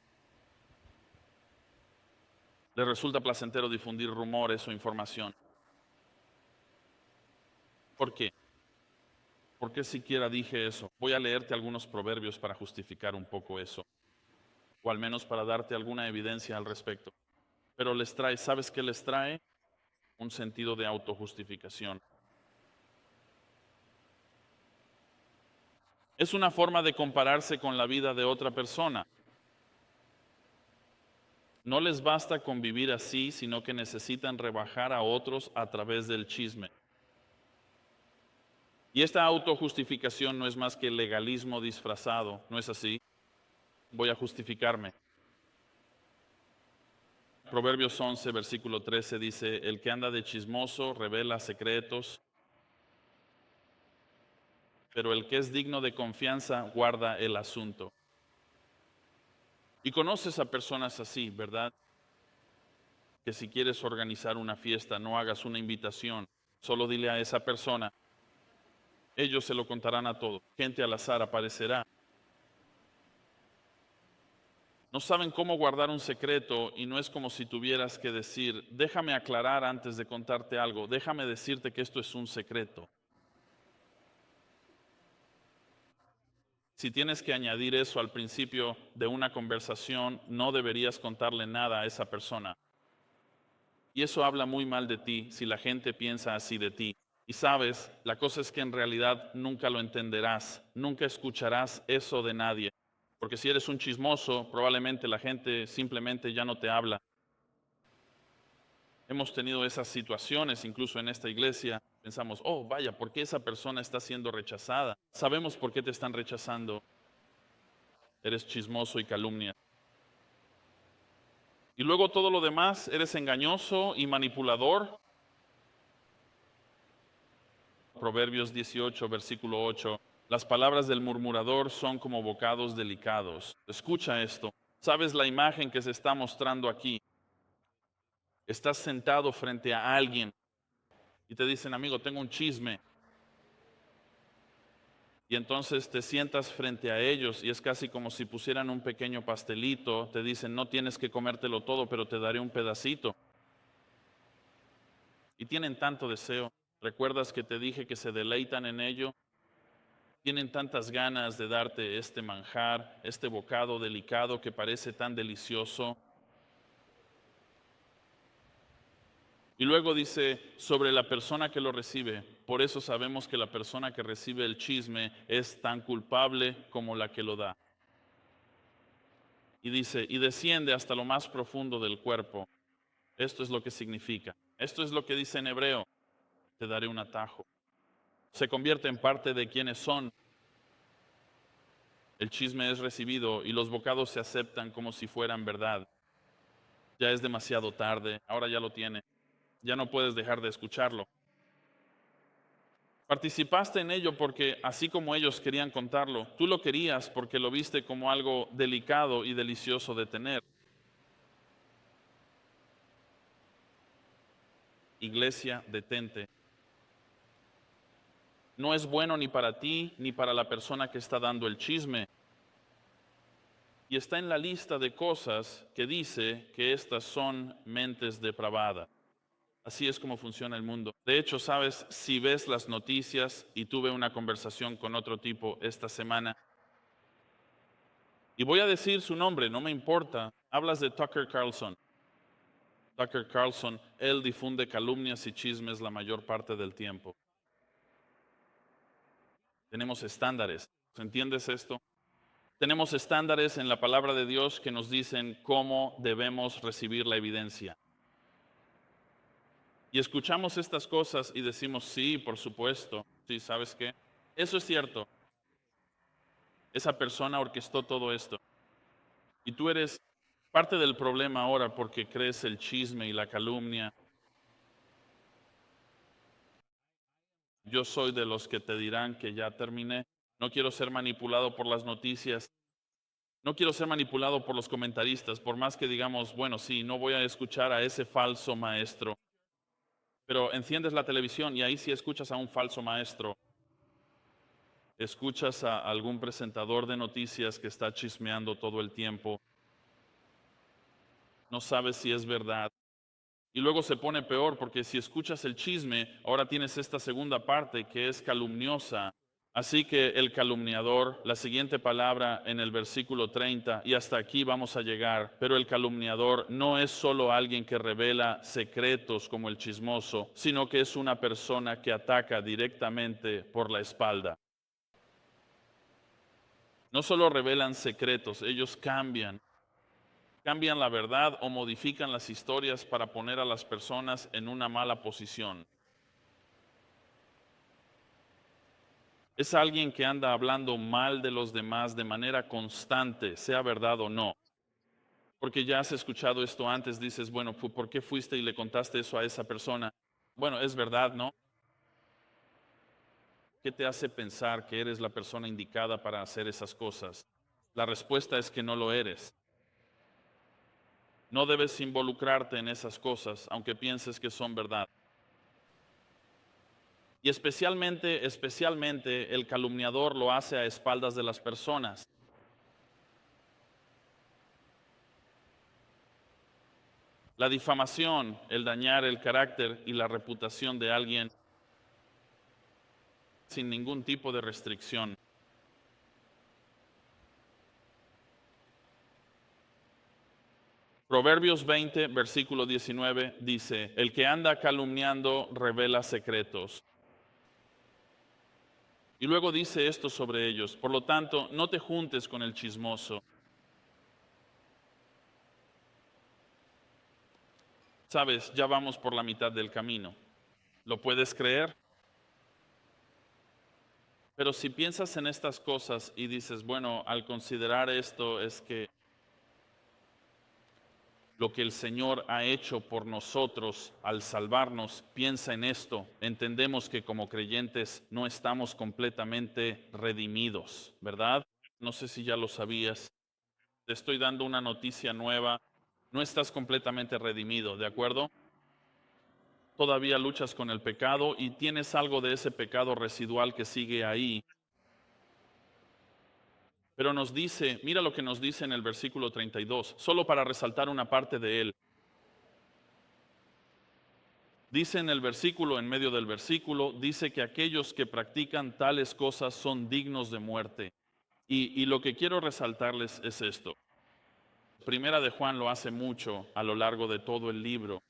Speaker 1: Les resulta placentero difundir rumores o información. ¿Por qué? ¿Por qué siquiera dije eso? Voy a leerte algunos proverbios para justificar un poco eso, o al menos para darte alguna evidencia al respecto. Pero les trae, ¿sabes qué les trae? Un sentido de autojustificación. Es una forma de compararse con la vida de otra persona. No les basta con vivir así, sino que necesitan rebajar a otros a través del chisme. Y esta autojustificación no es más que legalismo disfrazado, ¿no es así? Voy a justificarme. Proverbios 11, versículo 13 dice, el que anda de chismoso revela secretos, pero el que es digno de confianza guarda el asunto. Y conoces a personas así, ¿verdad? Que si quieres organizar una fiesta, no hagas una invitación, solo dile a esa persona, ellos se lo contarán a todos, gente al azar aparecerá. No saben cómo guardar un secreto y no es como si tuvieras que decir, déjame aclarar antes de contarte algo, déjame decirte que esto es un secreto. Si tienes que añadir eso al principio de una conversación, no deberías contarle nada a esa persona. Y eso habla muy mal de ti si la gente piensa así de ti. Y sabes, la cosa es que en realidad nunca lo entenderás, nunca escucharás eso de nadie. Porque si eres un chismoso, probablemente la gente simplemente ya no te habla. Hemos tenido esas situaciones incluso en esta iglesia. Pensamos, oh, vaya, ¿por qué esa persona está siendo rechazada? Sabemos por qué te están rechazando. Eres chismoso y calumnia. Y luego todo lo demás, eres engañoso y manipulador. Proverbios 18, versículo 8. Las palabras del murmurador son como bocados delicados. Escucha esto. ¿Sabes la imagen que se está mostrando aquí? Estás sentado frente a alguien y te dicen, amigo, tengo un chisme. Y entonces te sientas frente a ellos y es casi como si pusieran un pequeño pastelito. Te dicen, no tienes que comértelo todo, pero te daré un pedacito. Y tienen tanto deseo. ¿Recuerdas que te dije que se deleitan en ello? Tienen tantas ganas de darte este manjar, este bocado delicado que parece tan delicioso. Y luego dice sobre la persona que lo recibe. Por eso sabemos que la persona que recibe el chisme es tan culpable como la que lo da. Y dice, y desciende hasta lo más profundo del cuerpo. Esto es lo que significa. Esto es lo que dice en hebreo. Te daré un atajo. Se convierte en parte de quienes son. El chisme es recibido y los bocados se aceptan como si fueran verdad. Ya es demasiado tarde, ahora ya lo tiene. Ya no puedes dejar de escucharlo. Participaste en ello porque así como ellos querían contarlo, tú lo querías porque lo viste como algo delicado y delicioso de tener. Iglesia, detente. No es bueno ni para ti ni para la persona que está dando el chisme. Y está en la lista de cosas que dice que estas son mentes depravadas. Así es como funciona el mundo. De hecho, sabes, si ves las noticias, y tuve una conversación con otro tipo esta semana, y voy a decir su nombre, no me importa, hablas de Tucker Carlson. Tucker Carlson, él difunde calumnias y chismes la mayor parte del tiempo. Tenemos estándares, ¿entiendes esto? Tenemos estándares en la palabra de Dios que nos dicen cómo debemos recibir la evidencia. Y escuchamos estas cosas y decimos, sí, por supuesto, sí, ¿sabes qué? Eso es cierto. Esa persona orquestó todo esto. Y tú eres parte del problema ahora porque crees el chisme y la calumnia. Yo soy de los que te dirán que ya terminé. No quiero ser manipulado por las noticias. No quiero ser manipulado por los comentaristas, por más que digamos, bueno, sí, no voy a escuchar a ese falso maestro. Pero enciendes la televisión y ahí sí escuchas a un falso maestro. Escuchas a algún presentador de noticias que está chismeando todo el tiempo. No sabes si es verdad. Y luego se pone peor porque si escuchas el chisme, ahora tienes esta segunda parte que es calumniosa. Así que el calumniador, la siguiente palabra en el versículo 30, y hasta aquí vamos a llegar, pero el calumniador no es solo alguien que revela secretos como el chismoso, sino que es una persona que ataca directamente por la espalda. No solo revelan secretos, ellos cambian la verdad o modifican las historias para poner a las personas en una mala posición. Es alguien que anda hablando mal de los demás de manera constante, sea verdad o no. Porque ya has escuchado esto antes, dices, bueno, ¿por qué fuiste y le contaste eso a esa persona? Bueno, es verdad, ¿no? ¿Qué te hace pensar que eres la persona indicada para hacer esas cosas? La respuesta es que no lo eres. No debes involucrarte en esas cosas, aunque pienses que son verdad. Y especialmente el calumniador lo hace a espaldas de las personas. La difamación, el dañar el carácter y la reputación de alguien sin ningún tipo de restricción. Proverbios 20, versículo 19 dice, el que anda calumniando revela secretos. Y luego dice esto sobre ellos, por lo tanto, no te juntes con el chismoso. Sabes, ya vamos por la mitad del camino. ¿Lo puedes creer? Pero si piensas en estas cosas y dices, bueno, al considerar esto es que lo que el Señor ha hecho por nosotros al salvarnos, piensa en esto. Entendemos que como creyentes no estamos completamente redimidos, ¿verdad? No sé si ya lo sabías. Te estoy dando una noticia nueva. No estás completamente redimido, ¿de acuerdo? Todavía luchas con el pecado y tienes algo de ese pecado residual que sigue ahí. Pero nos dice, mira lo que nos dice en el versículo 32, solo para resaltar una parte de él. Dice en el versículo, en medio del versículo, dice que aquellos que practican tales cosas son dignos de muerte. Y lo que quiero resaltarles es esto. Primera de Juan lo hace mucho a lo largo de todo el libro.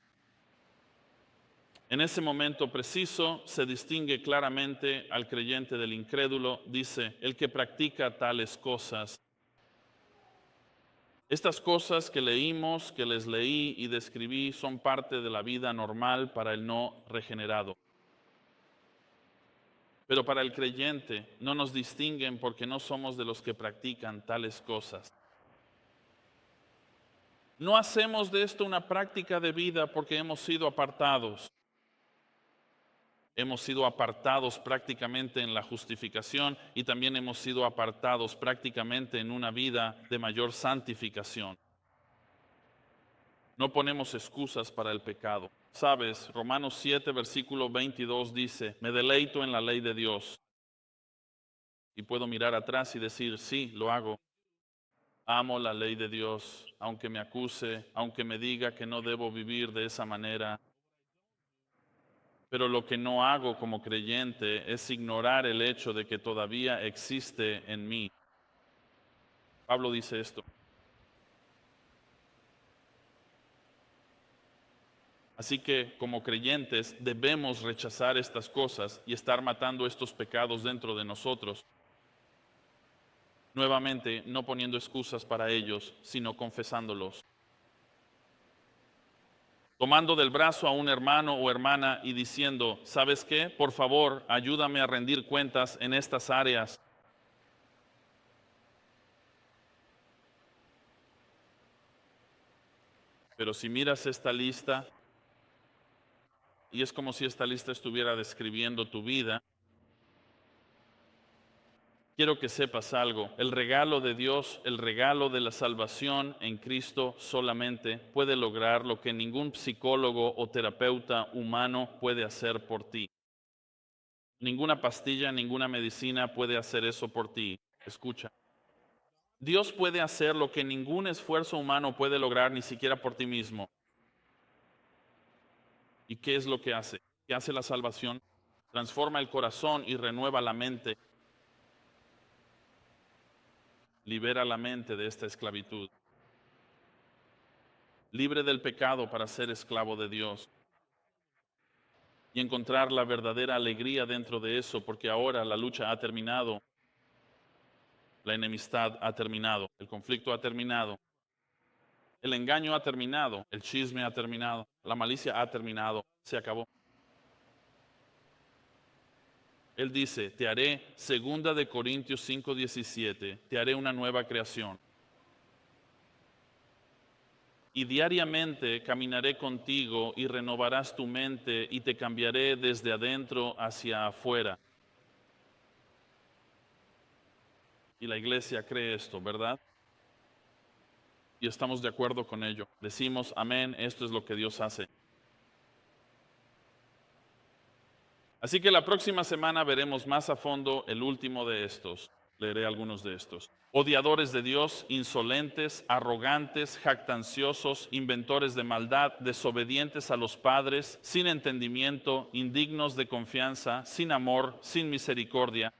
Speaker 1: En ese momento preciso se distingue claramente al creyente del incrédulo. Dice, el que practica tales cosas. Estas cosas que leímos, que les leí y describí, son parte de la vida normal para el no regenerado. Pero para el creyente no nos distinguen porque no somos de los que practican tales cosas. No hacemos de esto una práctica de vida porque hemos sido apartados. Hemos sido apartados prácticamente en la justificación y también hemos sido apartados prácticamente en una vida de mayor santificación. No ponemos excusas para el pecado. Sabes, Romanos 7, versículo 22 dice, me deleito en la ley de Dios. Y puedo mirar atrás y decir, sí, lo hago. Amo la ley de Dios, aunque me acuse, aunque me diga que no debo vivir de esa manera. Pero lo que no hago como creyente es ignorar el hecho de que todavía existe en mí. Pablo dice esto. Así que como creyentes debemos rechazar estas cosas y estar matando estos pecados dentro de nosotros. Nuevamente, no poniendo excusas para ellos, sino confesándolos. Tomando del brazo a un hermano o hermana y diciendo, ¿sabes qué? Por favor, ayúdame a rendir cuentas en estas áreas. Pero si miras esta lista y es como si esta lista estuviera describiendo tu vida. Quiero que sepas algo, el regalo de Dios, el regalo de la salvación en Cristo solamente puede lograr lo que ningún psicólogo o terapeuta humano puede hacer por ti. Ninguna pastilla, ninguna medicina puede hacer eso por ti. Escucha. Dios puede hacer lo que ningún esfuerzo humano puede lograr, ni siquiera por ti mismo. ¿Y qué es lo que hace? ¿Qué hace la salvación? Transforma el corazón y renueva la mente. Libera la mente de esta esclavitud. Libre del pecado para ser esclavo de Dios. Y encontrar la verdadera alegría dentro de eso, porque ahora la lucha ha terminado. La enemistad ha terminado. El conflicto ha terminado. El engaño ha terminado. El chisme ha terminado. La malicia ha terminado. Se acabó. Él dice, te haré, 2 Corintios 5:17, te haré una nueva creación. Y diariamente caminaré contigo y renovarás tu mente y te cambiaré desde adentro hacia afuera. Y la iglesia cree esto, ¿verdad? Y estamos de acuerdo con ello. Decimos, amén, esto es lo que Dios hace. Así que la próxima semana veremos más a fondo el último de estos. Leeré algunos de estos. Odiadores de Dios, insolentes, arrogantes, jactanciosos, inventores de maldad, desobedientes a los padres, sin entendimiento, indignos de confianza, sin amor, sin misericordia,